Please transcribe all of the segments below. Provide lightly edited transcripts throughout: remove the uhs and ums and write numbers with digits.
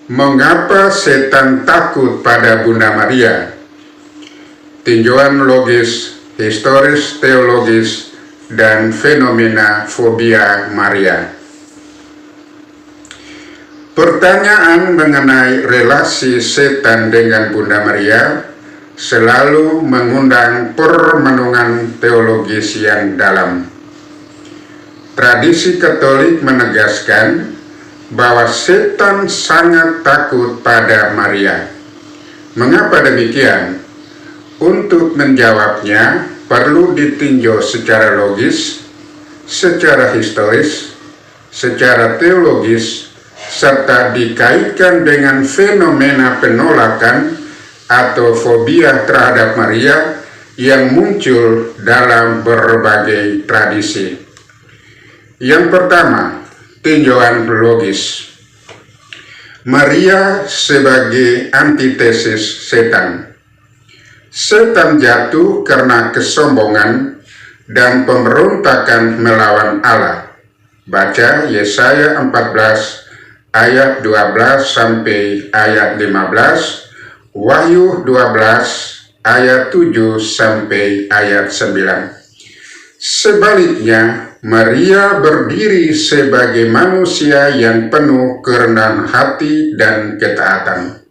Mengapa setan takut pada Bunda Maria? Tinjauan logis, historis, teologis, dan fenomena fobia Maria. Pertanyaan mengenai relasi setan dengan Bunda Maria selalu mengundang permenungan teologis yang dalam. Tradisi Katolik menegaskan bahwa setan sangat takut pada Maria. Mengapa demikian? Untuk menjawabnya perlu ditinjau secara logis, secara historis, secara teologis, serta dikaitkan dengan fenomena penolakan atau fobia terhadap Maria yang muncul dalam berbagai tradisi. Yang pertama, tinjauan logis. Maria sebagai antitesis setan. Setan jatuh karena kesombongan dan pemberontakan melawan Allah. Baca Yesaya 14 ayat 12 sampai ayat 15, Wahyu 12 ayat 7 sampai ayat 9. Sebaliknya, Maria berdiri sebagai manusia yang penuh kerendahan hati dan ketaatan.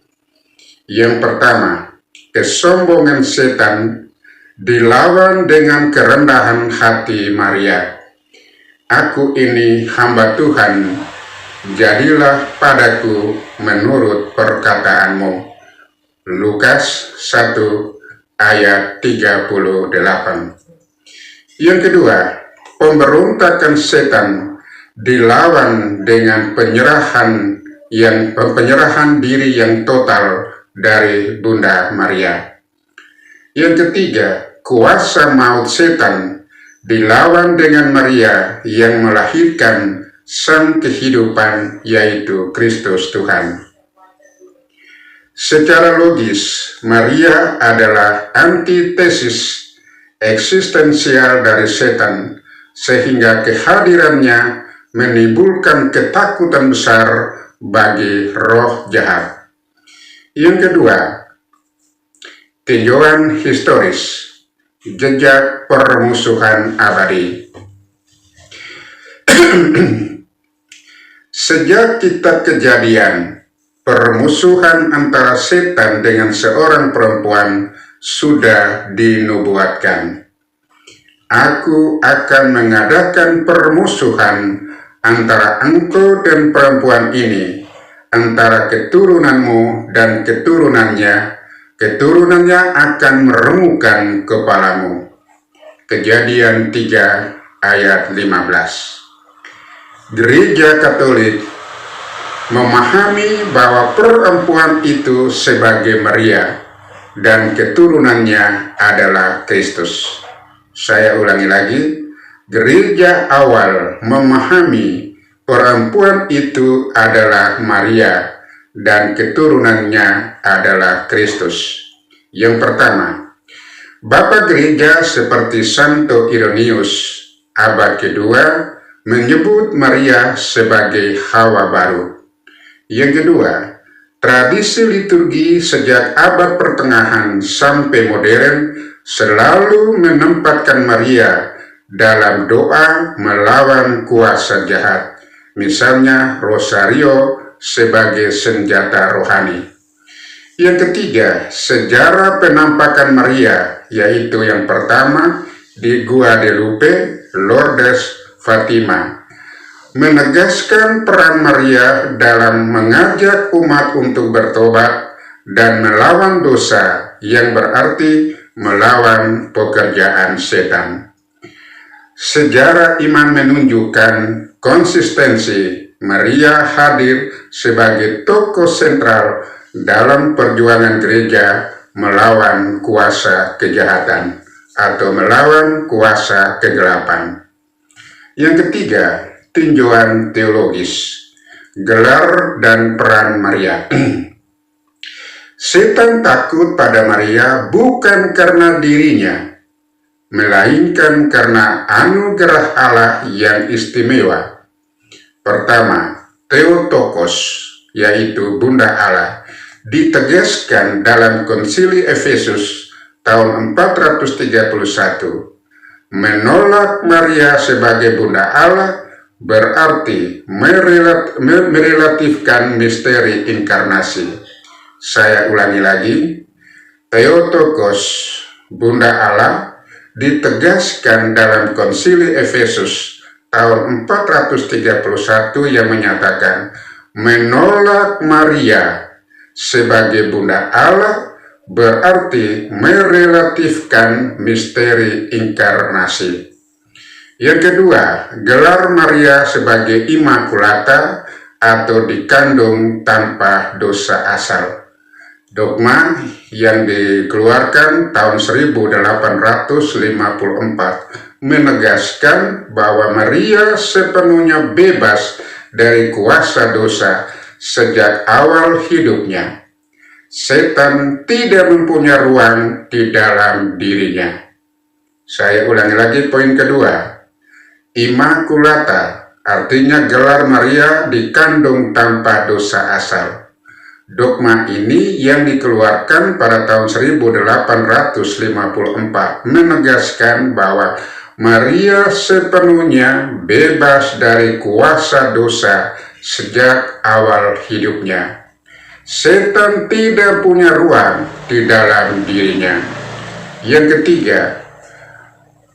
Yang pertama, kesombongan setan dilawan dengan kerendahan hati Maria. Aku ini hamba Tuhan, jadilah padaku menurut perkataanmu. Lukas 1 ayat 38. Yang kedua, pemberontakan setan dilawan dengan penyerahan diri yang total dari Bunda Maria. Yang ketiga, kuasa maut setan dilawan dengan Maria yang melahirkan sang kehidupan, yaitu Kristus Tuhan. Secara logis, Maria adalah antitesis eksistensial dari setan, sehingga kehadirannya menimbulkan ketakutan besar bagi roh jahat. Yang kedua, tinjauan historis, jejak permusuhan abadi. Sejak kitab Kejadian, permusuhan antara setan dengan seorang perempuan sudah dinubuatkan. Aku akan mengadakan permusuhan antara engkau dan perempuan ini, antara keturunanmu dan keturunannya akan meremukkan kepalamu. Kejadian 3 ayat 15. Gereja Katolik memahami bahwa perempuan itu sebagai Maria dan keturunannya adalah Kristus. Saya ulangi lagi, gereja awal memahami perempuan itu adalah Maria dan keturunannya adalah Kristus. Yang pertama, Bapak Gereja seperti Santo Irenaeus abad kedua menyebut Maria sebagai Hawa baru. Yang kedua, tradisi liturgi sejak abad pertengahan sampai modern selalu menempatkan Maria dalam doa melawan kuasa jahat, misalnya Rosario sebagai senjata rohani. Yang ketiga, sejarah penampakan Maria, yaitu yang pertama di Guadalupe, Lourdes, Fatima, menegaskan peran Maria dalam mengajak umat untuk bertobat dan melawan dosa, yang berarti melawan pekerjaan setan. Sejarah iman menunjukkan konsistensi Maria hadir sebagai tokoh sentral dalam perjuangan gereja melawan kuasa kejahatan atau melawan kuasa kegelapan. Yang ketiga, tinjauan teologis, gelar dan peran Maria. Setan takut pada Maria bukan karena dirinya, melainkan karena anugerah Allah yang istimewa. Pertama, Theotokos, yaitu Bunda Allah, ditegaskan dalam Konsili Efesus tahun 431. Menolak Maria sebagai Bunda Allah berarti merelatifkan misteri inkarnasi. Saya ulangi lagi, Theotokos, Bunda Allah, ditegaskan dalam Konsili Efesus tahun 431 yang menyatakan menolak Maria sebagai Bunda Allah berarti merelatifkan misteri inkarnasi. Yang kedua, gelar Maria sebagai Immaculata atau dikandung tanpa dosa asal. Dogma yang dikeluarkan tahun 1854 menegaskan bahwa Maria sepenuhnya bebas dari kuasa dosa sejak awal hidupnya. Setan tidak mempunyai ruang di dalam dirinya. Saya ulangi lagi poin kedua. Immaculata artinya gelar Maria dikandung tanpa dosa asal. Dogma ini yang dikeluarkan pada tahun 1854 menegaskan bahwa Maria sepenuhnya bebas dari kuasa dosa sejak awal hidupnya. Setan tidak punya ruang di dalam dirinya. Yang ketiga,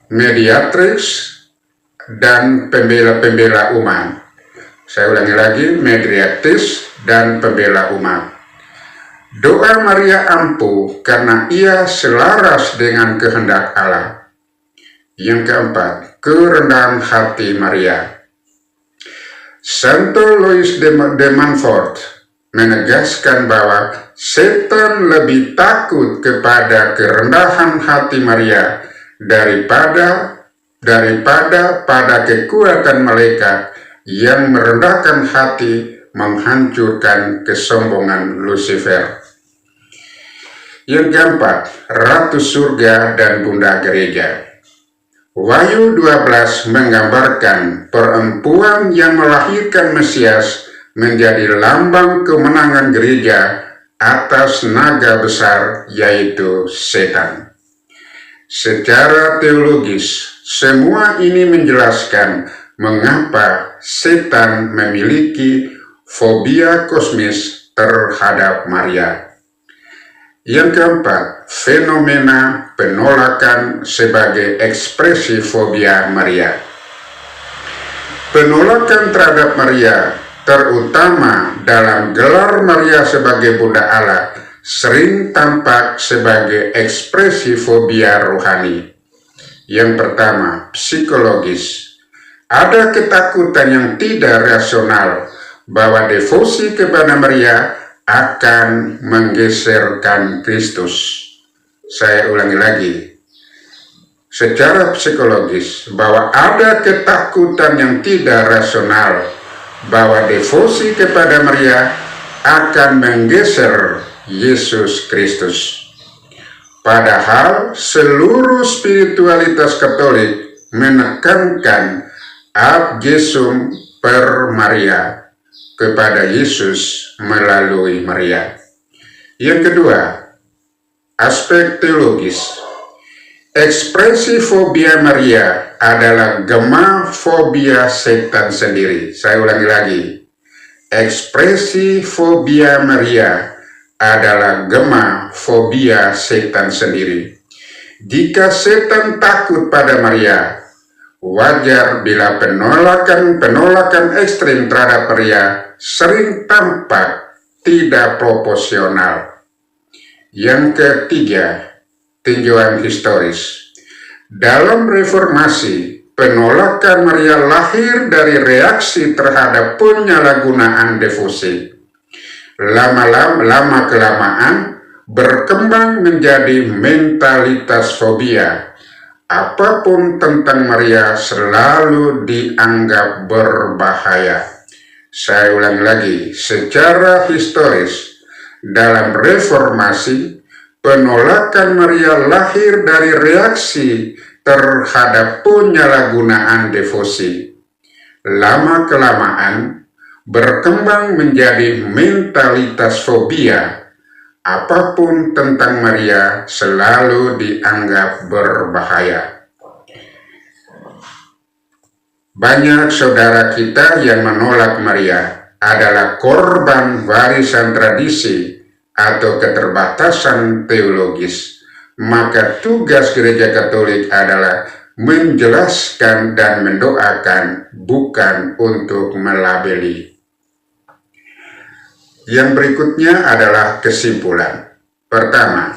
mediatrix dan pembela-pembela umat. Saya ulangi lagi, mediatrix dan pembela umat. Doa Maria ampuh karena ia selaras dengan kehendak Allah. Yang keempat, kerendahan hati Maria. Santo Louis de Montfort menegaskan bahwa setan lebih takut kepada kerendahan hati Maria daripada pada kekuatan malaikat yang merendahkan hati menghancurkan kesombongan Lucifer. Yang keempat, Ratu Surga dan Bunda Gereja. Wahyu 12 menggambarkan perempuan yang melahirkan Mesias menjadi lambang kemenangan gereja atas naga besar, yaitu setan. Secara teologis, semua ini menjelaskan mengapa setan memiliki fobia kosmis terhadap Maria. Yang keempat, fenomena penolakan sebagai ekspresi fobia Maria. Penolakan terhadap Maria, terutama dalam gelar Maria sebagai Bunda Allah, sering tampak sebagai ekspresi fobia rohani. Yang pertama, psikologis. Ada ketakutan yang tidak rasional bahwa devosi kepada Maria akan menggeserkan Kristus. Saya ulangi lagi. Secara psikologis, bahwa ada ketakutan yang tidak rasional bahwa devosi kepada Maria akan menggeser Yesus Kristus. Padahal seluruh spiritualitas Katolik menekankan ad Jesum per Maria, kepada Yesus melalui Maria. Yang kedua, aspek teologis. Ekspresi fobia Maria adalah gema fobia setan sendiri. Saya ulangi lagi. Ekspresi fobia Maria adalah gema fobia setan sendiri. Jika setan takut pada Maria, wajar bila penolakan ekstrim terhadap Maria sering tampak tidak proporsional. Yang ketiga, tinjauan historis. Dalam reformasi, penolakan Maria lahir dari reaksi terhadap penyalahgunaan devosi. Lama-kelamaan berkembang menjadi mentalitas fobia. Apapun tentang Maria selalu dianggap berbahaya. Saya ulangi lagi, secara historis, dalam reformasi, penolakan Maria lahir dari reaksi terhadap penyalahgunaan devosi. Lama-kelamaan berkembang menjadi mentalitas fobia. Apapun tentang Maria selalu dianggap berbahaya. Banyak saudara kita yang menolak Maria adalah korban warisan tradisi atau keterbatasan teologis. Maka tugas Gereja Katolik adalah menjelaskan dan mendoakan, bukan untuk melabeli. Yang berikutnya adalah kesimpulan. Pertama,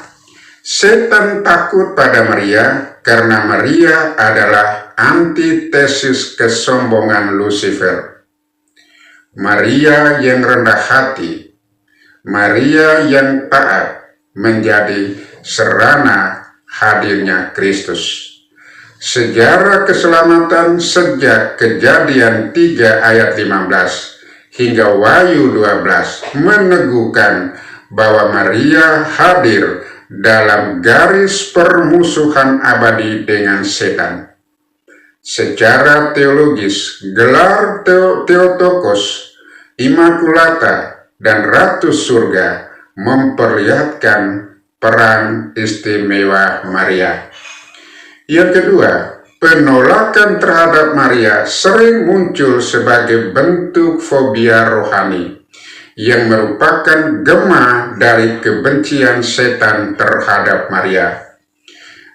setan takut pada Maria karena Maria adalah antitesis kesombongan Lucifer. Maria yang rendah hati, Maria yang taat menjadi sarana hadirnya Kristus. Sejarah keselamatan sejak Kejadian 3 ayat 15 hingga Wahyu 12 meneguhkan bahwa Maria hadir dalam garis permusuhan abadi dengan setan. Secara teologis, gelar Theotokos, Immaculata, dan Ratu Surga memperlihatkan peran istimewa Maria. Yang kedua, penolakan terhadap Maria sering muncul sebagai bentuk fobia rohani yang merupakan gema dari kebencian setan terhadap Maria.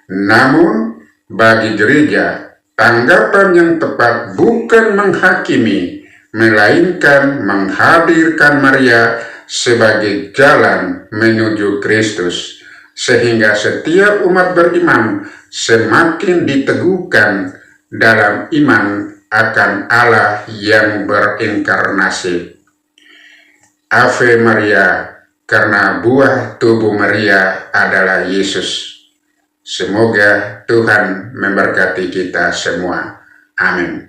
Namun, bagi gereja, tanggapan yang tepat bukan menghakimi, melainkan menghadirkan Maria sebagai jalan menuju Kristus, sehingga setiap umat beriman semakin diteguhkan dalam iman akan Allah yang berinkarnasi. Ave Maria, karena buah tubuh Maria adalah Yesus. Semoga Tuhan memberkati kita semua. Amin.